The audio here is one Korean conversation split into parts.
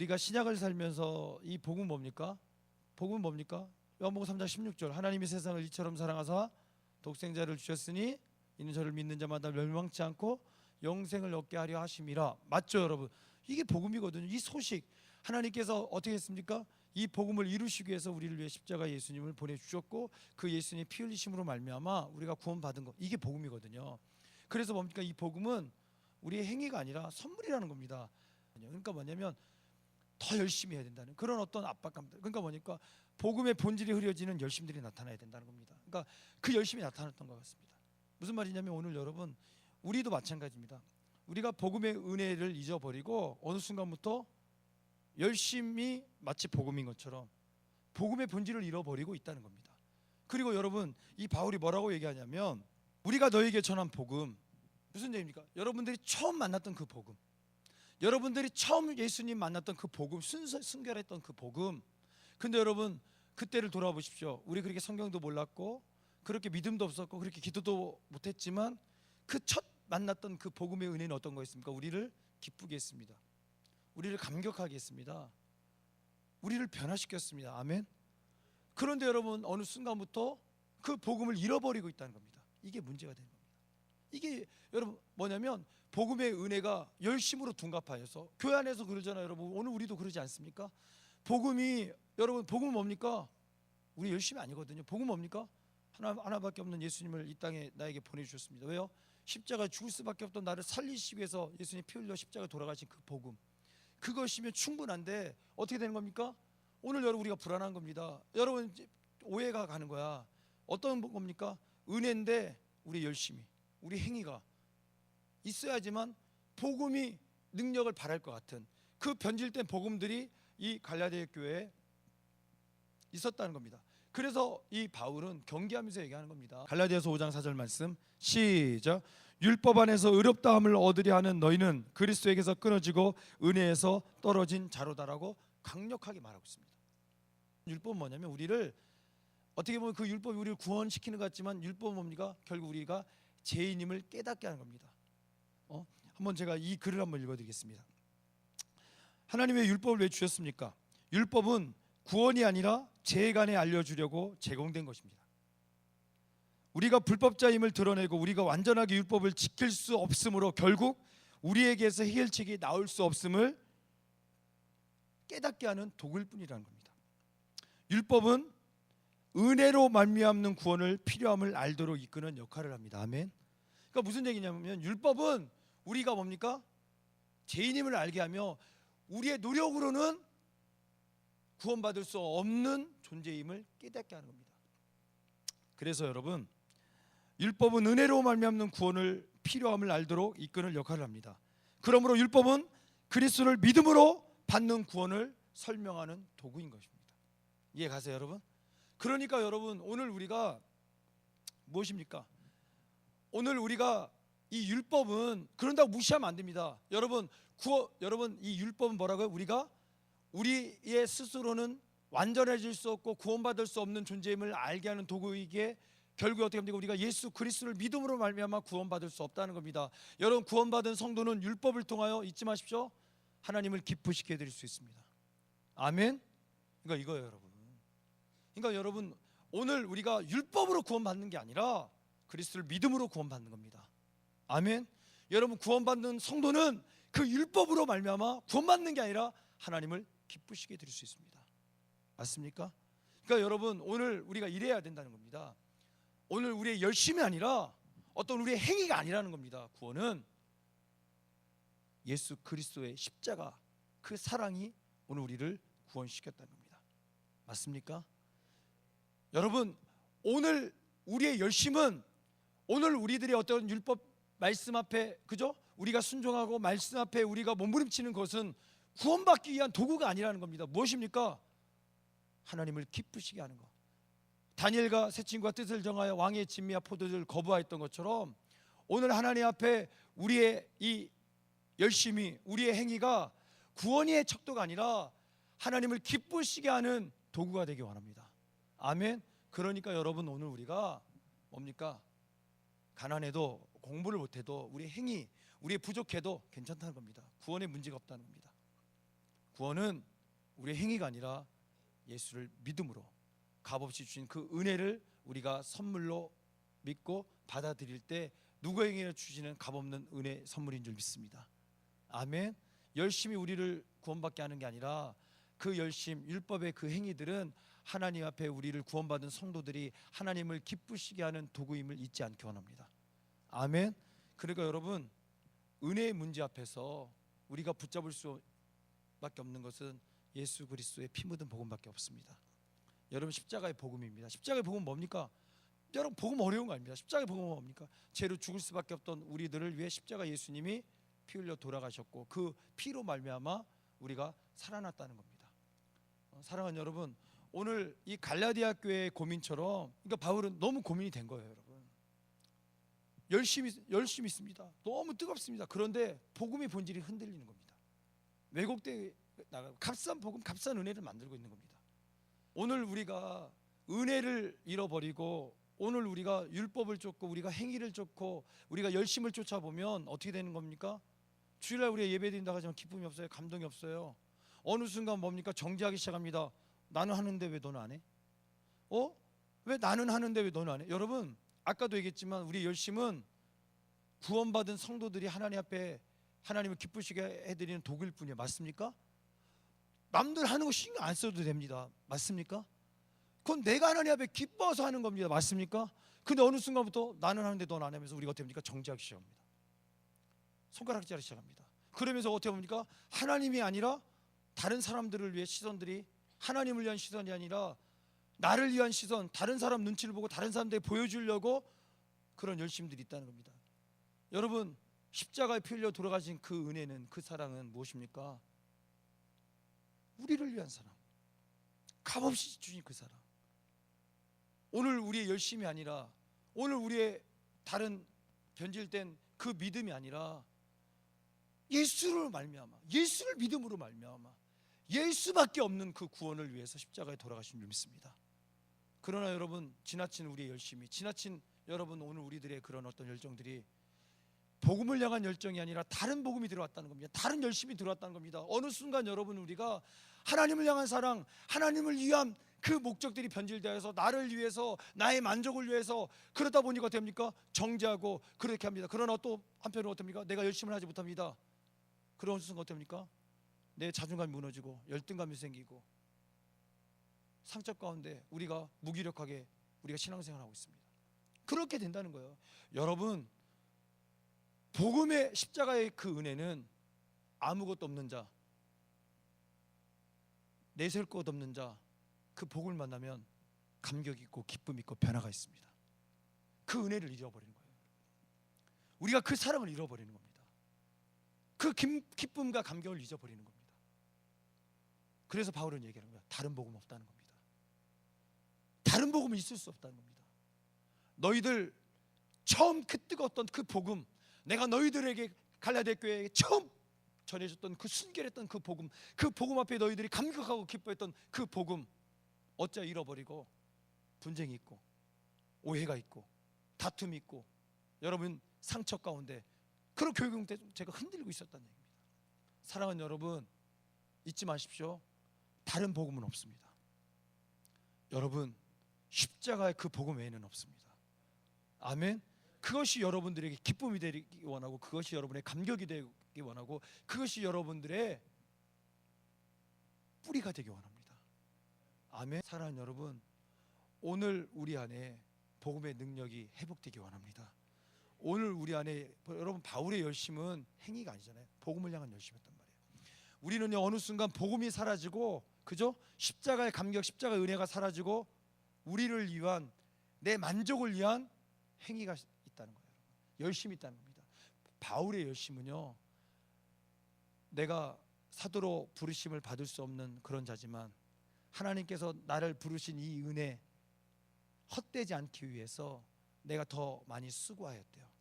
우리가 신약을 살면서 이 복음은 뭡니까? 복음은 뭡니까? 요한복음 3장 16절 하나님이 세상을 이처럼 사랑하사 독생자를 주셨으니 이는 저를 믿는 자마다 멸망치 않고 영생을 얻게 하려 하심이라. 맞죠 여러분? 이게 복음이거든요. 이 소식 하나님께서 어떻게 했습니까? 이 복음을 이루시기 위해서 우리를 위해 십자가 예수님을 보내주셨고 그 예수님의 피 흘리심으로 말미암아 우리가 구원받은 것, 이게 복음이거든요. 그래서 뭡니까? 이 복음은 우리의 행위가 아니라 선물이라는 겁니다. 그러니까 뭐냐면 더 열심히 해야 된다는 그런 어떤 압박감들. 그러니까 뭐니까 복음의 본질이 흐려지는 열심들이 나타나야 된다는 겁니다. 그러니까 그 열심이 나타났던 것 같습니다. 무슨 말이냐면 오늘 여러분 우리도 마찬가지입니다. 우리가 복음의 은혜를 잊어버리고 어느 순간부터 열심히 마치 복음인 것처럼 복음의 본질을 잃어버리고 있다는 겁니다. 그리고 여러분 이 바울이 뭐라고 얘기하냐면 우리가 너에게 전한 복음, 무슨 얘기입니까? 여러분들이 처음 만났던 그 복음, 여러분들이 처음 예수님 만났던 그 복음, 순결했던 그 복음. 근데 여러분 그때를 돌아보십시오. 우리 그렇게 성경도 몰랐고 그렇게 믿음도 없었고 그렇게 기도도 못했지만 그 첫 만났던 그 복음의 은혜는 어떤 거였습니까? 우리를 기쁘게 했습니다. 우리를 감격하게 했습니다. 우리를 변화시켰습니다. 아멘. 그런데 여러분 어느 순간부터 그 복음을 잃어버리고 있다는 겁니다. 이게 문제가 되는 겁니다. 이게 여러분 뭐냐면 복음의 은혜가 열심으로 둔갑하여서 교회 안에서 그러잖아요. 여러분 오늘 우리도 그러지 않습니까? 복음이 여러분 복음은 뭡니까? 우리 열심이 아니거든요. 복음은 뭡니까? 하나밖에 없는 예수님을 이 땅에 나에게 보내주셨습니다. 왜요? 십자가 죽을 수밖에 없던 나를 살리시기 위해서 예수님 피 흘려 십자가 돌아가신 그 복음, 그것이면 충분한데 어떻게 되는 겁니까? 오늘 여러분 우리가 불안한 겁니다. 여러분 오해가 가는 거야. 어떤 겁니까? 은혜인데 우리 열심히, 우리 행위가 있어야지만 복음이 능력을 발할 것 같은 그 변질된 복음들이 이 갈라디아 교회에 있었다는 겁니다. 그래서 이 바울은 경계하면서 얘기하는 겁니다. 갈라디아서 5장 4절 말씀 시작. 율법 안에서 의롭다함을 얻으려 하는 너희는 그리스도에게서 끊어지고 은혜에서 떨어진 자로다라고 강력하게 말하고 있습니다. 율법은 뭐냐면 우리를 어떻게 보면 그 율법이 우리를 구원시키는 것 같지만 율법은 뭡니까? 결국 우리가 죄인임을 깨닫게 하는 겁니다. 한번 제가 이 글을 한번 읽어드리겠습니다. 하나님 왜 율법을 왜 주셨습니까? 율법은 구원이 아니라 죄간에 알려주려고 제공된 것입니다. 우리가 불법자임을 드러내고 우리가 완전하게 율법을 지킬 수 없으므로 결국 우리에게서 해결책이 나올 수 없음을 깨닫게 하는 도구일 뿐이라는 겁니다. 율법은 은혜로 말미암는 구원을 필요함을 알도록 이끄는 역할을 합니다. 아멘. 그러니까 무슨 얘기냐면 율법은 우리가 뭡니까? 죄인임을 알게 하며 우리의 노력으로는 구원받을 수 없는 존재임을 깨닫게 하는 겁니다. 그래서 여러분 율법은 은혜로 말미암는 구원을 필요함을 알도록 이끄는 역할을 합니다. 그러므로 율법은 그리스도를 믿음으로 받는 구원을 설명하는 도구인 것입니다. 이해 가세요 여러분? 그러니까 여러분 오늘 우리가 무엇입니까? 오늘 우리가 이 율법은 그런다고 무시하면 안 됩니다. 여러분 이 율법은 뭐라고요? 우리의 스스로는 완전해질 수 없고 구원받을 수 없는 존재임을 알게 하는 도구이기에 결국 어떻게 합니까? 우리가 예수 그리스도를 믿음으로 말미암아 구원받을 수 없다는 겁니다. 여러분 구원받은 성도는 율법을 통하여 잊지 마십시오. 하나님을 기쁘시게 해드릴 수 있습니다. 아멘. 그러니까 이거예요 여러분. 그러니까 여러분 오늘 우리가 율법으로 구원받는 게 아니라 그리스도를 믿음으로 구원받는 겁니다. 아멘. 여러분 구원받는 성도는 그 율법으로 말미암아 구원받는 게 아니라 하나님을 기쁘시게 드릴 수 있습니다. 맞습니까? 그러니까 여러분 오늘 우리가 이래야 된다는 겁니다. 오늘 우리의 열심이 아니라 어떤 우리의 행위가 아니라는 겁니다. 구원은 예수 그리스도의 십자가 그 사랑이 오늘 우리를 구원시켰다는 겁니다. 맞습니까? 여러분 오늘 우리의 열심은 오늘 우리들의 어떤 율법 말씀 앞에 그죠? 우리가 순종하고 말씀 앞에 우리가 몸부림치는 것은 구원받기 위한 도구가 아니라는 겁니다. 무엇입니까? 하나님을 기쁘시게 하는 것. 다니엘과 새 친구가 뜻을 정하여 왕의 진미와 포도주를 거부하였던 것처럼 오늘 하나님 앞에 우리의 이 열심이 우리의 행위가 구원의 척도가 아니라 하나님을 기쁘시게 하는 도구가 되기 원합니다. 아멘. 그러니까 여러분 오늘 우리가 뭡니까? 가난해도 공부를 못해도 우리의 행위 우리의 부족해도 괜찮다는 겁니다. 구원에 문제가 없다는 겁니다. 구원은 우리의 행위가 아니라 예수를 믿음으로 값없이 주신 그 은혜를 우리가 선물로 믿고 받아들일 때 누구에게나 주시는 값없는 은혜 선물인 줄 믿습니다. 아멘. 열심히 우리를 구원받게 하는 게 아니라 그 열심, 율법의 그 행위들은 하나님 앞에 우리를 구원받은 성도들이 하나님을 기쁘시게 하는 도구임을 잊지 않기 원합니다. 아멘. 그러니까 여러분, 은혜의 문제 앞에서 우리가 붙잡을 수밖에 없는 것은 예수 그리스도의 피 묻은 복음밖에 없습니다. 여러분, 십자가의 복음입니다. 십자가의 복음은 뭡니까? 여러분, 복음 어려운 거 아닙니다. 십자가의 복음은 뭡니까? 죄로 죽을 수밖에 없던 우리들을 위해 십자가 예수님이 피 흘려 돌아가셨고 그 피로 말미암아 우리가 살아났다는 겁니다. 사랑하는 여러분, 오늘 이 갈라디아 교회의 고민처럼, 그러니까 바울은 너무 고민이 된 거예요. 여러분, 열심히 있습니다. 너무 뜨겁습니다. 그런데 복음의 본질이 흔들리는 겁니다. 왜곡돼 나가고 값싼 복음, 값싼 은혜를 만들고 있는 겁니다. 오늘 우리가 은혜를 잃어버리고 오늘 우리가 율법을 쫓고 우리가 행위를 쫓고 우리가 열심을 쫓아보면 어떻게 되는 겁니까? 주일날 우리가 예배드린다고 하지만 기쁨이 없어요. 감동이 없어요. 어느 순간 뭡니까? 정죄하기 시작합니다. 나는 하는데 왜 너는 안 해? 왜 나는 하는데 왜 너는 안 해? 여러분, 아까도 얘기했지만 우리의 열심은 구원받은 성도들이 하나님 앞에 하나님을 기쁘시게 해드리는 도구일 뿐이에요. 맞습니까? 남들 하는 거 신경 안 써도 됩니다. 맞습니까? 그건 내가 하나님 앞에 기뻐서 하는 겁니다. 맞습니까? 근데 어느 순간부터 나는 하는데 넌 안 하면서 우리가 어떻게 합니까? 정죄하기 시작합니다. 손가락질하기 시작합니다. 그러면서 어떻게 합니까? 하나님이 아니라 다른 사람들을 위해 시선들이, 하나님을 위한 시선이 아니라 나를 위한 시선, 다른 사람 눈치를 보고 다른 사람들에게 보여주려고 그런 열심들이 있다는 겁니다. 여러분, 십자가에 피 흘려 돌아가신 그 은혜는, 그 사랑은 무엇입니까? 우리를 위한 사랑, 값없이 주신 그 사랑. 오늘 우리의 열심이 아니라, 오늘 우리의 다른 변질된 그 믿음이 아니라 예수를 말미암아, 예수를 믿음으로 말미암아 예수밖에 없는 그 구원을 위해서 십자가에 돌아가신 줄 믿습니다. 그러나 여러분, 지나친 우리의 열심이, 지나친 여러분 오늘 우리들의 그런 어떤 열정들이 복음을 향한 열정이 아니라 다른 복음이 들어왔다는 겁니다. 다른 열심이 들어왔다는 겁니다. 어느 순간 여러분, 우리가 하나님을 향한 사랑, 하나님을 위한 그 목적들이 변질되어서 나를 위해서, 나의 만족을 위해서, 그러다 보니까 어떻게 합니까? 정죄하고 그렇게 합니다. 그러나 또 한편으로 어떻게 합니까? 내가 열심을 하지 못합니다. 그런 순간 어떻게 합니까? 내 자존감이 무너지고 열등감이 생기고 상처 가운데 우리가 무기력하게 우리가 신앙생활을 하고 있습니다. 그렇게 된다는 거예요. 여러분, 복음의 십자가의 그 은혜는 아무것도 없는 자, 내세울 것 없는 자, 그 복을 만나면 감격 있고 기쁨 있고 변화가 있습니다. 그 은혜를 잃어버리는 거예요. 우리가 그 사랑을 잃어버리는 겁니다. 그 기쁨과 감격을 잊어버리는 겁니다. 그래서 바울은 얘기하는 거예요. 다른 복음 없다는 겁니다. 다른 복음은 있을 수 없다는 겁니다. 너희들 처음 그 뜨거웠던 그 복음, 내가 너희들에게 갈라디아 교회에 처음 전해줬던 그 순결했던 그 복음 앞에 너희들이 감격하고 기뻐했던 그 복음 어째 잃어버리고 분쟁이 있고 오해가 있고 다툼이 있고 여러분 상처 가운데 그런 교육 때 제가 흔들리고 있었다는 얘기입니다. 사랑하는 여러분, 잊지 마십시오. 다른 복음은 없습니다. 여러분, 십자가의 그 복음 외에는 없습니다. 아멘. 그것이 여러분들에게 기쁨이 되기 원하고, 그것이 여러분의 감격이 되기 원하고, 그것이 여러분들의 뿌리가 되기 원합니다. 아멘. 사랑하는 여러분, 오늘 우리 안에 복음의 능력이 회복되기 원합니다. 오늘 우리 안에, 여러분, 바울의 열심은 행위가 아니잖아요. 복음을 향한 열심이었단 말이에요. 우리는 어느 순간 복음이 사라지고, 그죠? 십자가의 감격, 십자가의 은혜가 사라지고 우리를 위한, 내 만족을 위한 행위가 있다는 거예요. 열심이 있다는 겁니다. 바울의 열심은요, 내가 사도로 부르심을 받을 수 없는 그런 자지만 하나님께서 나를 부르신 이 은혜 헛되지 않기 위해서 내가 더 많이 수고하였대요.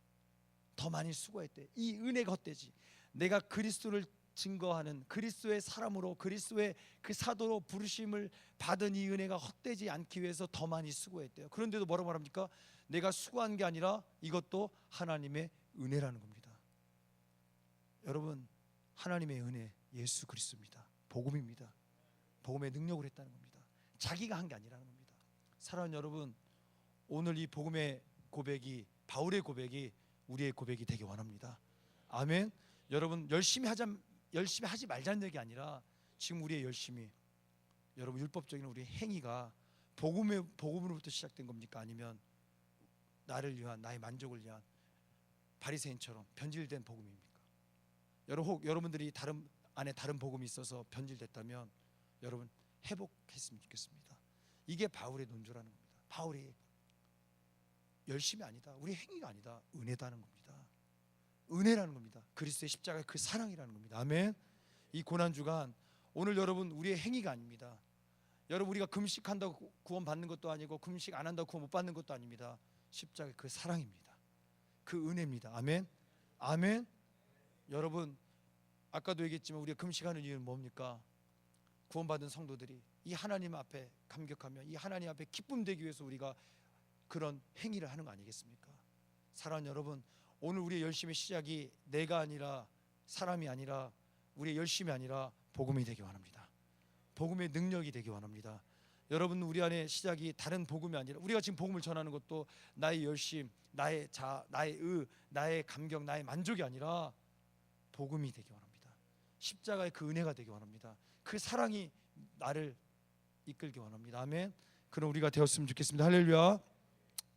더 많이 수고했대. 이 은혜가 헛되지, 내가 그리스도를 증거하는 그리스도의 사람으로, 그리스도의 그 사도로 부르심을 받은 이 은혜가 헛되지 않기 위해서 더 많이 수고했대요. 그런데도 뭐라고 말합니까? 내가 수고한 게 아니라 이것도 하나님의 은혜라는 겁니다. 여러분, 하나님의 은혜, 예수 그리스도입니다. 복음입니다. 복음의 능력으로 했다는 겁니다. 자기가 한 게 아니라는 겁니다. 사랑하는 여러분, 오늘 이 복음의 고백이, 바울의 고백이 우리의 고백이 되기 원합니다. 아멘. 여러분, 열심히 하지 말자는 얘기 아니라 지금 우리의 열심이, 여러분 율법적인 우리의 행위가 복음으로부터 시작된 겁니까? 아니면 나를 위한, 나의 만족을 위한 바리새인처럼 변질된 복음입니까? 여러분들이 안에 다른 복음이 있어서 변질됐다면 여러분 회복했으면 좋겠습니다. 이게 바울의 논조라는 겁니다. 바울이 열심이 아니다, 우리 행위가 아니다, 은혜다는 겁니다. 은혜라는 겁니다. 그리스도의 십자가의 그 사랑이라는 겁니다. 아멘. 이 고난주간 오늘 여러분 우리의 행위가 아닙니다. 여러분 우리가 금식한다고 구원 받는 것도 아니고 금식 안 한다고 구원 못 받는 것도 아닙니다. 십자가의 그 사랑입니다. 그 은혜입니다. 아멘. 아멘. 여러분 아까도 얘기했지만 우리가 금식하는 이유는 뭡니까? 구원받은 성도들이 이 하나님 앞에 감격하며 이 하나님 앞에 기쁨 되기 위해서 우리가 그런 행위를 하는 거 아니겠습니까? 사랑하는 여러분, 오늘 우리의 열심의 시작이 내가 아니라, 사람이 아니라, 우리의 열심이 아니라 복음이 되기 원합니다. 복음의 능력이 되기 원합니다. 여러분 우리 안에 시작이 다른 복음이 아니라, 우리가 지금 복음을 전하는 것도 나의 열심, 나의 나의 감격, 나의 만족이 아니라 복음이 되기 원합니다. 십자가의 그 은혜가 되기 원합니다. 그 사랑이 나를 이끌기 원합니다. 아멘. 그럼 우리가 되었으면 좋겠습니다. 할렐루야.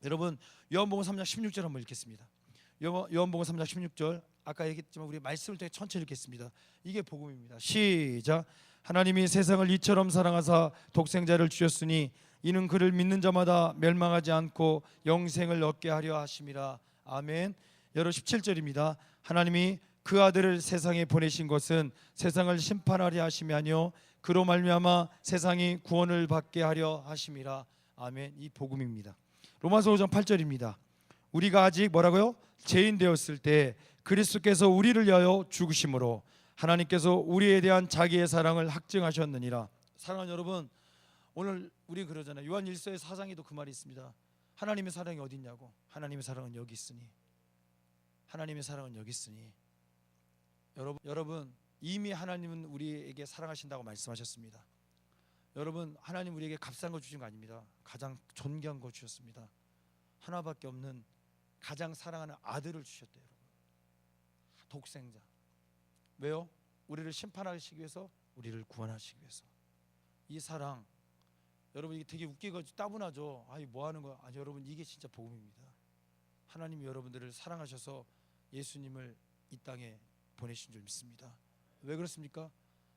여러분 요한복음 3장 16절 한번 읽겠습니다. 요한복음 3장 16절, 아까 얘기했지만 우리 말씀을 통해 천천히 읽겠습니다. 이게 복음입니다. 시작. 하나님이 세상을 이처럼 사랑하사 독생자를 주셨으니 이는 그를 믿는 자마다 멸망하지 않고 영생을 얻게 하려 하심이라. 아멘. 여러분 17절입니다. 하나님이 그 아들을 세상에 보내신 것은 세상을 심판하려 하심이 아니요 그로 말미암아 세상이 구원을 받게 하려 하심이라. 아멘. 이 복음입니다. 로마서 5장 8절입니다. 우리가 아직 뭐라고요? 죄인 되었을 때 그리스도께서 우리를 위하여 죽으심으로 하나님께서 우리에 대한 자기의 사랑을 확증하셨느니라. 사랑하는 여러분, 오늘 우리 그러잖아요. 요한 1서의 4장에도 그 말이 있습니다. 하나님의 사랑이 어디 있냐고. 하나님의 사랑은 여기 있으니. 하나님의 사랑은 여기 있으니. 여러분 이미 하나님은 우리에게 사랑하신다고 말씀하셨습니다. 여러분 하나님 우리에게 값싼 거 주신 거 아닙니다. 가장 존귀한 거 주셨습니다. 하나밖에 없는 가장 사랑하는 아들을 주셨대요. 여러분 독생자. 왜요? 우리를 심판하시기 위해서, 우리를 구원하시기 위해서. 이 사랑, 여러분 이게 되게 웃기고 따분하죠. 아이 뭐 하는 거야? 아니 여러분 이게 진짜 복음입니다. 하나님이 여러분들을 사랑하셔서 예수님을 이 땅에 보내신 줄 믿습니다. 왜 그렇습니까?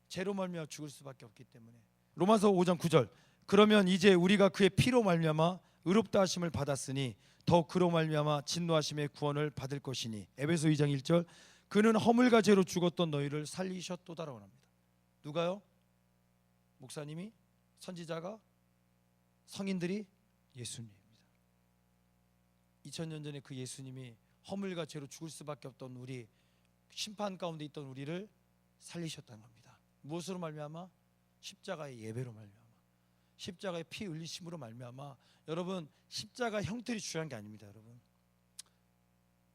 죄로 말미암아 죽을 수밖에 없기 때문에. 로마서 5장 9절. 그러면 이제 우리가 그의 피로 말미암아 의롭다 하심을 받았으니 더 그로 말미암아 진노하심의 구원을 받을 것이니. 에베소 2장 1절. 그는 허물과 죄로 죽었던 너희를 살리셨도다라고 합니다. 누가요? 목사님이? 선지자가? 성인들이? 예수님입니다. 2000년 전에 그 예수님이 허물과 죄로 죽을 수밖에 없던 우리, 심판 가운데 있던 우리를 살리셨다는 겁니다. 무엇으로 말미암아? 십자가의 예배로 말미암아, 십자가의 피 흘리심으로 말미암아. 여러분 십자가 형틀이 중요한 게 아닙니다. 여러분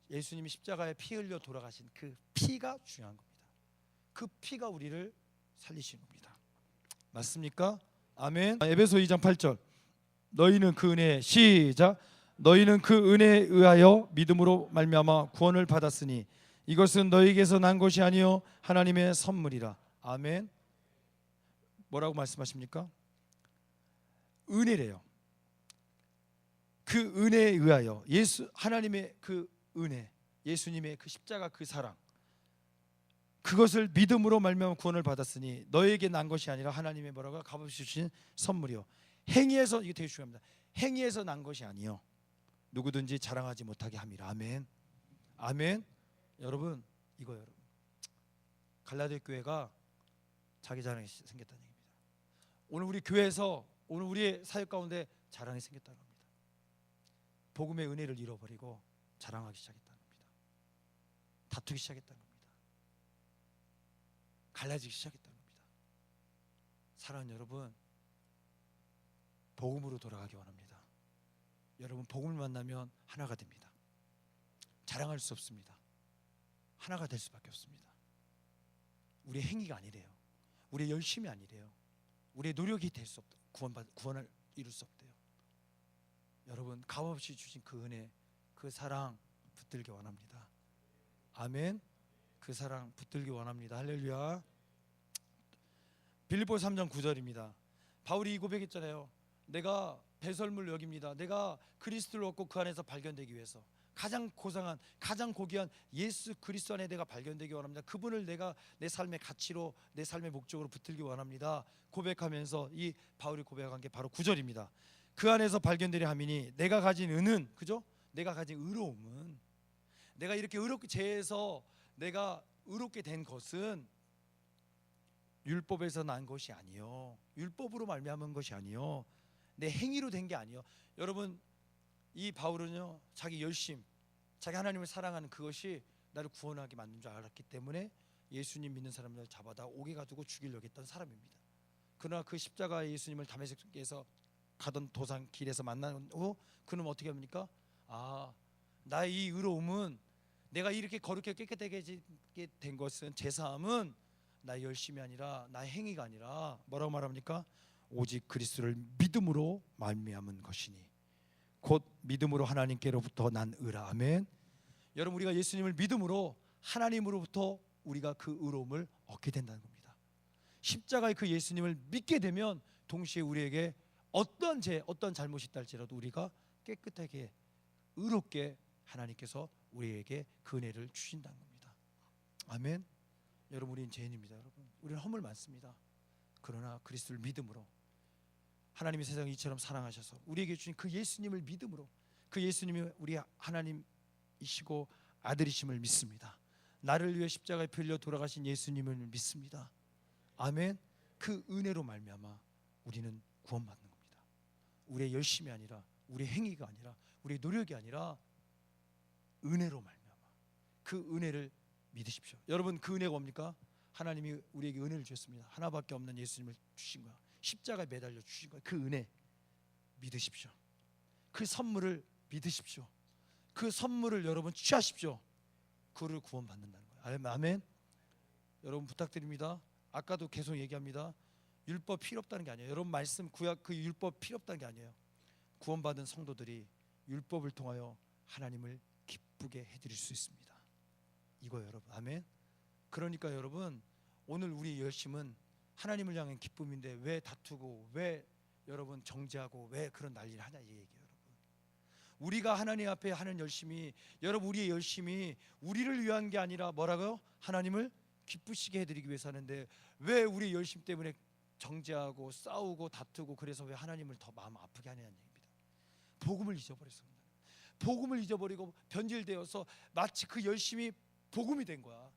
예수님이 십자가에 피 흘려 돌아가신 그 피가 중요한 겁니다. 그 피가 우리를 살리신 겁니다. 맞습니까? 아멘. 에베소 2장 8절. 너희는 그 은혜에, 시작. 너희는 그 은혜에 의하여 믿음으로 말미암아 구원을 받았으니 이것은 너희에게서 난 것이 아니요 하나님의 선물이라. 아멘. 뭐라고 말씀하십니까? 은혜래요. 그 은혜에 의하여, 하나님의 그 은혜, 예수님의 그 십자가 그 사랑, 그것을 믿음으로 말미암아 구원을 받았으니 너에게 난 것이 아니라 하나님의 뭐라고 값없이 주신 선물이요. 행위에서, 이게 되게 중요합니다. 행위에서 난 것이 아니요 누구든지 자랑하지 못하게 함이라. 아멘. 아멘. 여러분 이거 여러분 갈라디아 교회가 자기 자랑이 생겼다는 얘기입니다. 오늘 우리 교회에서, 오늘 우리의 사역 가운데 자랑이 생겼다는 겁니다. 복음의 은혜를 잃어버리고 자랑하기 시작했다는 겁니다. 다투기 시작했다는 겁니다. 갈라지기 시작했다는 겁니다. 사랑하는 여러분, 복음으로 돌아가기 원합니다. 여러분 복음을 만나면 하나가 됩니다. 자랑할 수 없습니다. 하나가 될 수밖에 없습니다. 우리의 행위가 아니래요. 우리의 열심이 아니래요. 우리의 노력이 될 수 없다. 구원을 이룰 수 없대요. 여러분, 값없이 주신 그 은혜, 그 사랑 붙들기 원합니다. 아멘. 그 사랑 붙들기 원합니다. 할렐루야. 빌립보 3장 9절입니다. 바울이 이 고백했잖아요. 내가 배설물 여깁니다. 내가 그리스도를 얻고 그 안에서 발견되기 위해서 가장 고상한, 가장 고귀한 예수 그리스도 안에 내가 발견되기 원합니다. 그분을 내가 내 삶의 가치로, 내 삶의 목적으로 붙들기 원합니다. 고백하면서 이 바울이 고백한 게 바로 9절입니다. 그 안에서 발견되려 함이니 내가 가진 은은, 그죠? 내가 가진 의로움은, 내가 이렇게 의롭게 죄에서 내가 의롭게 된 것은 율법에서 난 것이 아니요, 율법으로 말미암은 것이 아니요, 내 행위로 된 게 아니요. 여러분, 이 바울은요, 자기 열심, 자기 하나님을 사랑하는 그것이 나를 구원하게 만든 줄 알았기 때문에 예수님 믿는 사람들 잡아다 옥에 가두고 죽이려고 했던 사람입니다. 그러나 그 십자가의 예수님을 다메섹에서 가던 도상 길에서 만난 후 그는 어떻게 합니까? 나의 이 의로움은, 내가 이렇게 거룩하게 깨끗하게 된 것은, 제사함은 나의 열심이 아니라 나의 행위가 아니라 뭐라고 말합니까? 오직 그리스도를 믿음으로 말미암은 것이니 곧 믿음으로 하나님께로부터 난 의라. 아멘. 여러분, 우리가 예수님을 믿음으로 하나님으로부터 우리가 그 의로움을 얻게 된다는 겁니다. 십자가의 그 예수님을 믿게 되면 동시에 우리에게 어떤 죄, 어떤 잘못이 있다 할지라도 우리가 깨끗하게 의롭게 하나님께서 우리에게 그 은혜를 주신다는 겁니다. 아멘. 여러분, 우리는 죄인입니다. 여러분, 우리는 허물 많습니다. 그러나 그리스도를 믿음으로, 하나님이 세상을 이처럼 사랑하셔서 우리에게 주신 그 예수님을 믿음으로, 그 예수님이 우리 하나님이시고 아들이심을 믿습니다. 나를 위해 십자가에 풀려 돌아가신 예수님을 믿습니다. 아멘. 그 은혜로 말미암아 우리는 구원받는 겁니다. 우리의 열심이 아니라, 우리의 행위가 아니라, 우리의 노력이 아니라 은혜로 말미암아 그 은혜를 믿으십시오. 여러분, 그 은혜가 뭡니까? 하나님이 우리에게 은혜를 주셨습니다. 하나밖에 없는 예수님을 주신 거야. 십자가에 매달려 주신 거야. 그 은혜 믿으십시오. 그 선물을 믿으십시오. 그 선물을 여러분 취하십시오. 그를 구원받는다는 거예요. 아멘. 여러분, 부탁드립니다. 아까도 계속 얘기합니다. 율법 필요 없다는 게 아니에요. 여러분, 말씀, 구약 그 율법 필요 없다는 게 아니에요. 구원받은 성도들이 율법을 통하여 하나님을 기쁘게 해드릴 수 있습니다. 이거예요, 여러분. 아멘. 그러니까 여러분, 오늘 우리의 열심은 하나님을 향한 기쁨인데 왜 다투고, 왜 여러분 정죄하고, 왜 그런 난리를 하냐, 이 얘기예요. 여러분, 우리가 하나님 앞에 하는 열심이, 여러분, 우리의 열심이 우리를 위한 게 아니라 뭐라고요? 하나님을 기쁘시게 해드리기 위해서 하는데 왜 우리 열심 때문에 정죄하고 싸우고 다투고, 그래서 왜 하나님을 더 마음 아프게 하냐는 얘기입니다. 복음을 잊어버렸습니다. 복음을 잊어버리고 변질되어서 마치 그 열심이 복음이 된 거야.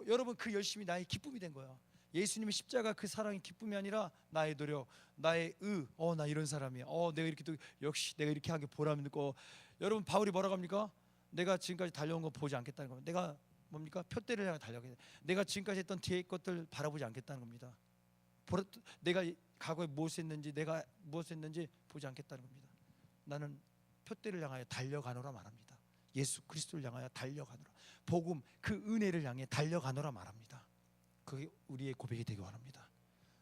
여러분, 그 열심이 나의 기쁨이 된 거야. 예수님의 십자가 그 사랑이 기쁨이 아니라 나의 노력, 나의 나 이런 사람이야. 내가 이렇게 또 역시 내가 이렇게 하게 보람 있고. 여러분, 바울이 뭐라고 합니까? 내가 지금까지 달려온 거 보지 않겠다는 겁니다. 내가 뭡니까? 표대를 향해 달려가겠다. 내가 지금까지 했던 뒤에 것들 바라보지 않겠다는 겁니다. 내가 과거에 무엇을 했는지, 내가 무엇을 했는지 보지 않겠다는 겁니다. 나는 표대를 향하여 달려가노라 말합니다. 예수 그리스도를 향하여 달려가노라. 복음, 그 은혜를 향해 달려가노라 말합니다. 그게 우리의 고백이 되기 원합니다.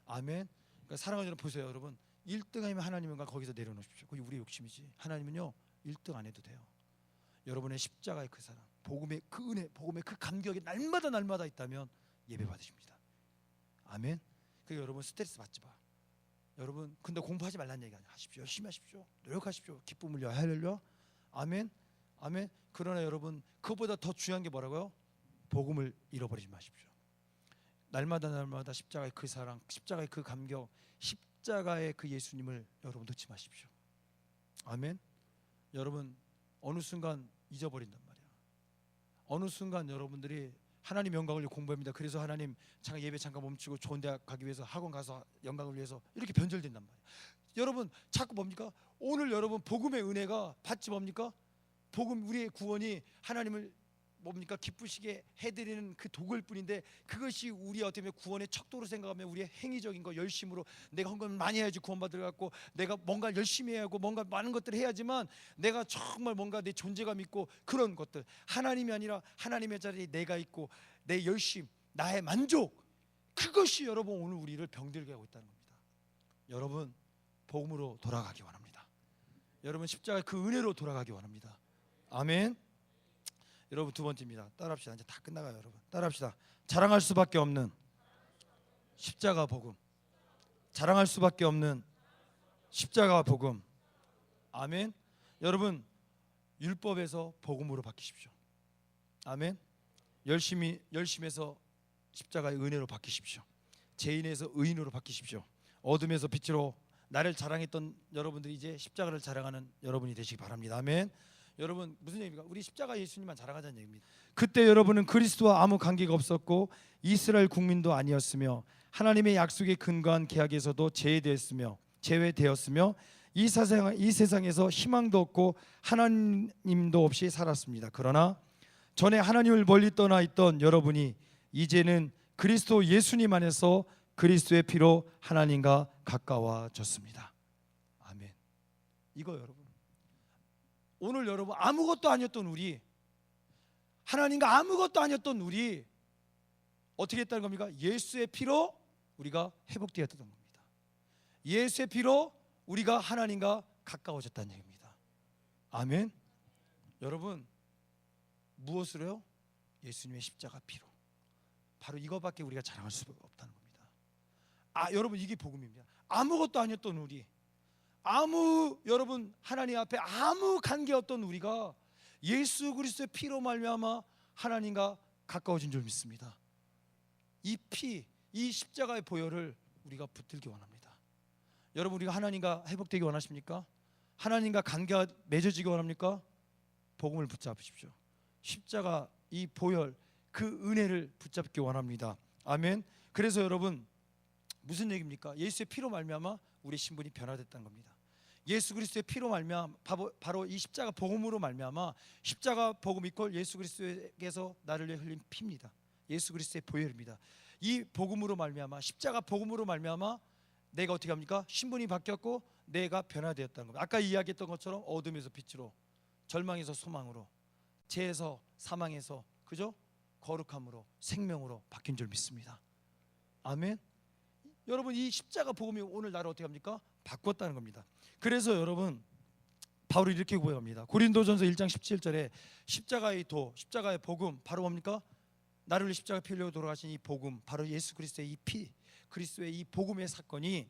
아멘. 그러니까 사랑하는 여러분, 보세요. 여러분, 1등 하면 하나님과 거기서 내려놓으십시오. 그게 우리의 욕심이지. 하나님은요 1등 안 해도 돼요. 여러분의 십자가의 그 사랑, 복음의 그 은혜, 복음의 그 감격이 날마다 있다면 예배 받으십니다. 아멘. 그러니까 여러분, 스트레스 받지 마. 여러분, 근데 공부하지 말라는 얘기 아니야. 하십시오. 열심히 하십시오. 노력하십시오. 기쁨을 위하여. 할렐루야. 아멘. 아멘. 그러나 여러분, 그것보다 더 중요한 게 뭐라고요? 복음을 잃어버리지 마십시오. 날마다 십자가의 그 사랑, 십자가의 그 감격, 십자가의 그 예수님을 여러분 놓지 마십시오. 아멘. 여러분, 어느 순간 잊어버린단 말이야. 어느 순간 여러분들이 하나님 영광을 공부합니다. 그래서 하나님 예배 잠깐 멈추고 좋은 대학 가기 위해서 학원 가서 영광을 위해서 이렇게 변절된단 말이야. 여러분, 자꾸 뭡니까? 오늘 여러분 복음의 은혜가 받지 뭡니까? 복음, 우리의 구원이 하나님을 뭡니까? 기쁘시게 해드리는 그 도구일 뿐인데, 그것이 우리 어떻게 보면 구원의 척도로 생각하면 우리의 행위적인 거, 열심으로 내가 한 건 많이 해야지 구원받을 것 같고, 내가 뭔가 열심히 해야 하고 뭔가 많은 것들을 해야지만 내가 정말 뭔가 내 존재감 있고, 그런 것들, 하나님이 아니라 하나님의 자리에 내가 있고 내 열심, 나의 만족, 그것이 여러분 오늘 우리를 병들게 하고 있다는 겁니다. 여러분 복음으로 돌아가기 원합니다. 여러분 십자가의 그 은혜로 돌아가기 원합니다. 아멘. 여러분 두 번째입니다. 따라합시다. 이제 다 끝나가요. 여러분 따라합시다. 자랑할 수밖에 없는 십자가 복음. 자랑할 수밖에 없는 십자가 복음. 아멘. 여러분 율법에서 복음으로 바뀌십시오. 아멘. 열심에서 십자가의 은혜로 바뀌십시오. 죄인에서 의인으로 바뀌십시오. 어둠에서 빛으로 나를 자랑했던 여러분들이 이제 십자가를 자랑하는 여러분이 되시기 바랍니다. 아멘. 여러분 무슨 얘기입니까? 우리 십자가 예수님만 자랑하자는 얘기입니다. 그때 여러분은 그리스도와 아무 관계가 없었고 이스라엘 국민도 아니었으며 하나님의 약속에 근거한 계약에서도 제외되었으며 이 세상에서 희망도 없고 하나님도 없이 살았습니다. 그러나 전에 하나님을 멀리 떠나 있던 여러분이 이제는 그리스도 예수님 안에서 그리스도의 피로 하나님과 가까워졌습니다. 아멘. 이거 여러분 오늘 여러분 아무것도 아니었던 우리, 하나님과 아무것도 아니었던 우리 어떻게 했다는 겁니까? 예수의 피로 우리가 회복되었다는 겁니다. 예수의 피로 우리가 하나님과 가까워졌다는 얘기입니다. 아멘. 여러분 무엇으로요? 예수님의 십자가 피로. 바로 이거밖에 우리가 자랑할 수가 없다는 겁니다. 여러분 이게 복음입니다. 아무것도 아니었던 우리, 여러분 하나님 앞에 아무 관계 없던 우리가 예수 그리스도의 피로 말미암아 하나님과 가까워진 줄 믿습니다. 이 피, 이 십자가의 보혈을 우리가 붙들기 원합니다. 여러분 우리가 하나님과 회복되기 원하십니까? 하나님과 관계가 맺어지기 원합니까? 복음을 붙잡으십시오. 십자가 이 보혈 그 은혜를 붙잡기 원합니다. 아멘. 그래서 여러분 무슨 얘기입니까? 예수의 피로 말미암아 우리 신분이 변화됐다는 겁니다. 예수 그리스도의 피로 말미암아 바로 이 십자가 복음으로 말미암아 십자가 복음 이퀄 예수 그리스도에게서 나를 위해 흘린 피입니다. 예수 그리스도의 보혈입니다. 이 복음으로 말미암아 십자가 복음으로 말미암아 내가 어떻게 합니까? 신분이 바뀌었고 내가 변화되었다는 겁니다. 아까 이야기했던 것처럼 어둠에서 빛으로, 절망에서 소망으로, 죄에서 사망에서 그죠? 거룩함으로 생명으로 바뀐 줄 믿습니다. 아멘. 여러분 이 십자가 복음이 오늘 나를 어떻게 합니까? 바꿨다는 겁니다. 그래서 여러분 바울이 이렇게 고백합니다. 고린도전서 1장 17절에 십자가의 도, 십자가의 복음 바로 뭡니까? 나를 위해 십자가 피 흘려 돌아가신 이 복음, 바로 예수 그리스도의 이 피, 그리스도의 이 복음의 사건이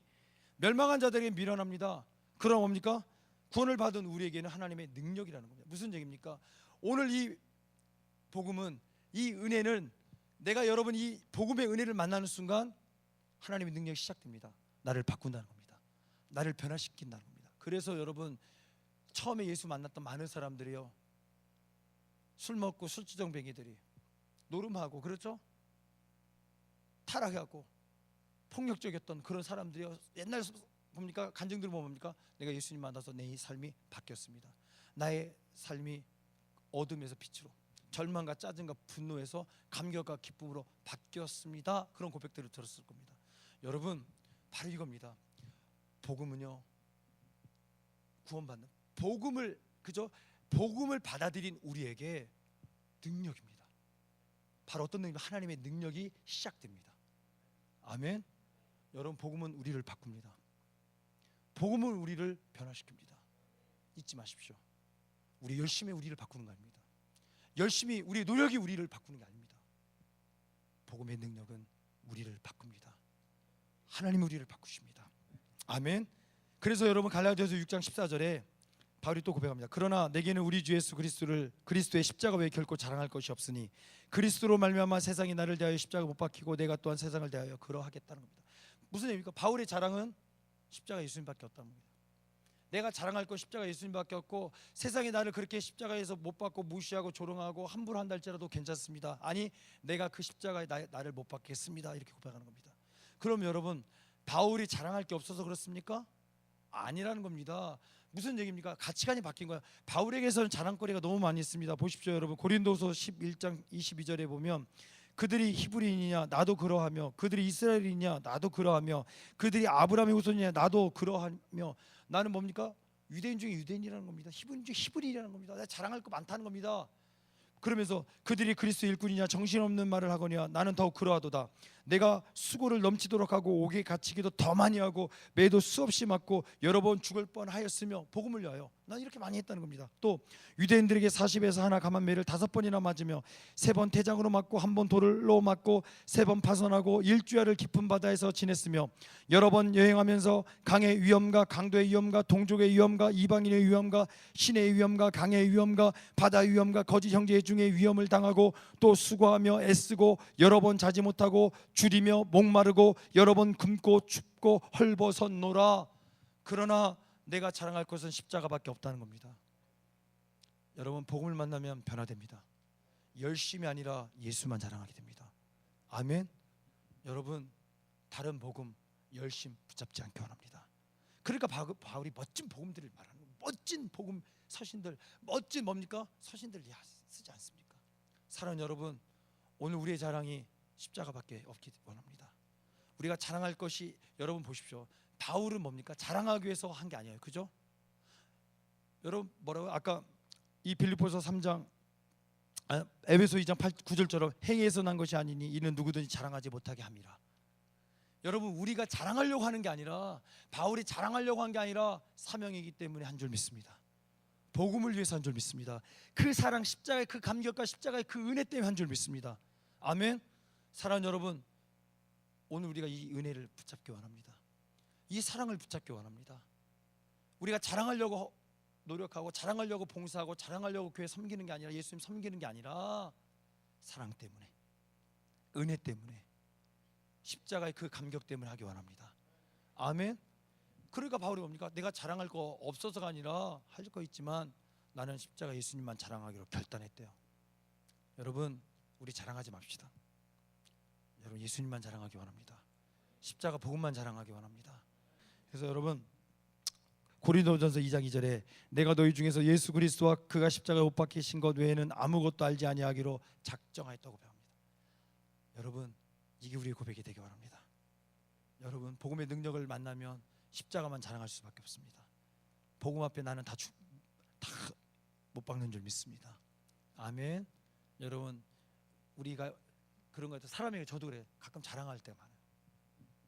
멸망한 자들에게 미련합니다. 그럼 뭡니까? 구원을 받은 우리에게는 하나님의 능력이라는 겁니다. 무슨 얘기입니까? 오늘 이 복음은, 이 은혜는 내가 여러분 이 복음의 은혜를 만나는 순간 하나님의 능력이 시작됩니다. 나를 바꾼다는 겁니다. 나를 변화시킨다는 겁니다. 그래서 여러분 처음에 예수 만났던 많은 사람들이요, 술 먹고 술주정뱅이들이 노름하고 그렇죠? 타락하고 폭력적이었던 그런 사람들이요, 옛날 봅니까? 간증들 보면 뭡니까? 내가 예수님 만나서 내 삶이 바뀌었습니다. 나의 삶이 어둠에서 빛으로, 절망과 짜증과 분노에서 감격과 기쁨으로 바뀌었습니다. 그런 고백들을 들었을 겁니다. 여러분 바로 이겁니다. 복음은요, 구원받는 복음을, 그죠? 복음을 받아들인 우리에게 능력입니다. 바로 어떤 능력? 하나님의 능력이 시작됩니다. 아멘. 여러분 복음은 우리를 바꿉니다. 복음은 우리를 변화시킵니다. 잊지 마십시오. 우리 열심히 우리를 바꾸는 거 아닙니다. 열심히 우리의 노력이 우리를 바꾸는 게 아닙니다. 복음의 능력은 우리를 바꿉니다. 하나님이 우리를 바꾸십니다. 아멘. 그래서 여러분 갈라디아서 6장 14절에 바울이 또 고백합니다. 그러나 내게는 우리 주 예수 그리스도의 십자가 외에 결코 자랑할 것이 없으니 그리스도로 말미암아 세상이 나를 대하여 십자가 못 박히고 내가 또한 세상을 대하여 그러하겠다는 겁니다. 무슨 얘기입니까? 바울의 자랑은 십자가 예수님밖에 없다는 겁니다. 내가 자랑할 것 십자가 예수님밖에 없고 세상이 나를 그렇게 십자가에서 못 박고 무시하고 조롱하고 함부로한다 할지라도 괜찮습니다. 아니 내가 그 십자가에 나를 못 박겠습니다. 이렇게 고백하는 겁니다. 그럼 여러분 바울이 자랑할 게 없어서 그렇습니까? 아니라는 겁니다. 무슨 얘기입니까? 가치관이 바뀐 거야. 바울에게서는 자랑거리가 너무 많이 있습니다. 보십시오 여러분, 고린도서 11장 22절에 보면 그들이 히브리인이냐 나도 그러하며, 그들이 이스라엘이냐 나도 그러하며, 그들이 아브라함의 후손이냐 나도 그러하며, 나는 뭡니까? 유대인 중에 유대인이라는 겁니다. 히브리인 중에 히브리인이라는 겁니다. 내가 자랑할 거 많다는 겁니다. 그러면서 그들이 그리스도 일꾼이냐 정신없는 말을 하거니와 나는 더욱 그러하도다. 내가 수고를 넘치도록 하고 옥에 갇히기도 더 많이 하고 매도 수없이 맞고 여러 번 죽을 뻔하였으며 복음을 위하여. 난 이렇게 많이 했다는 겁니다. 또 유대인들에게 40에서 하나 감한 매를 5번이나 맞으며 3번 태장으로 맞고 1번 돌로 맞고 3번 파손하고 일주야를 깊은 바다에서 지냈으며 여러 번 여행하면서 강의 위험과 강도의 위험과 동족의 위험과 이방인의 위험과 신의 위험과 강의 위험과 바다의 위험과 거짓 형제 중의 위험을 당하고 또 수고하며 애쓰고 여러 번 자지 못하고 줄이며 목마르고 여러 번 굶고 춥고 헐벗었노라. 그러나 내가 자랑할 것은 십자가밖에 없다는 겁니다. 여러분, 복음을 만나면 변화됩니다. 열심이 아니라 예수만 자랑하게 됩니다. 아멘. 여러분, 다른 복음 열심 붙잡지 않기 원합니다. 그러니까 바울이 멋진 복음들을 말하는 거예요. 멋진 복음 서신들, 멋진 뭡니까? 서신들 쓰지 않습니까? 사랑하는 여러분, 오늘 우리의 자랑이 십자가밖에 없기 원합니다. 우리가 자랑할 것이, 여러분 보십시오. 바울은 뭡니까? 자랑하기 위해서 한 게 아니에요. 그죠? 여러분 뭐라고요? 아까 이 빌립보서 3장 에베소 2장 9절처럼 행위에서 난 것이 아니니 이는 누구든지 자랑하지 못하게 함이라. 여러분, 우리가 자랑하려고 하는 게 아니라, 바울이 자랑하려고 한 게 아니라 사명이기 때문에 한 줄 믿습니다. 복음을 위해서 한 줄 믿습니다. 그 사랑, 십자가의 그 감격과 십자가의 그 은혜 때문에 한 줄 믿습니다. 아멘. 사랑하는 여러분, 오늘 우리가 이 은혜를 붙잡기 원합니다. 이 사랑을 붙잡기 원합니다. 우리가 자랑하려고 노력하고 자랑하려고 봉사하고 자랑하려고 교회 섬기는 게 아니라, 예수님 섬기는 게 아니라 사랑 때문에, 은혜 때문에, 십자가의 그 감격 때문에 하기 원합니다. 아멘. 그러니까 바울이 뭡니까? 내가 자랑할 거 없어서가 아니라 할 거 있지만 나는 십자가 예수님만 자랑하기로 결단했대요. 여러분, 우리 자랑하지 맙시다. 여러분, 예수님만 자랑하기 원합니다. 십자가 복음만 자랑하기 원합니다. 그래서 여러분, 고린도전서 2장 2절에 내가 너희 중에서 예수 그리스도와 그가 십자가에 못 박히신 것 외에는 아무것도 알지 아니하기로 작정하였다고 배웁니다. 여러분, 이게 우리의 고백이 되기 바랍니다. 여러분, 복음의 능력을 만나면 십자가만 자랑할 수밖에 없습니다. 복음 앞에 나는 다 못 박는 줄 믿습니다. 아멘. 여러분, 우리가 그런 거 같아요. 사람에게, 저도 그래, 가끔 자랑할 때가 많아요.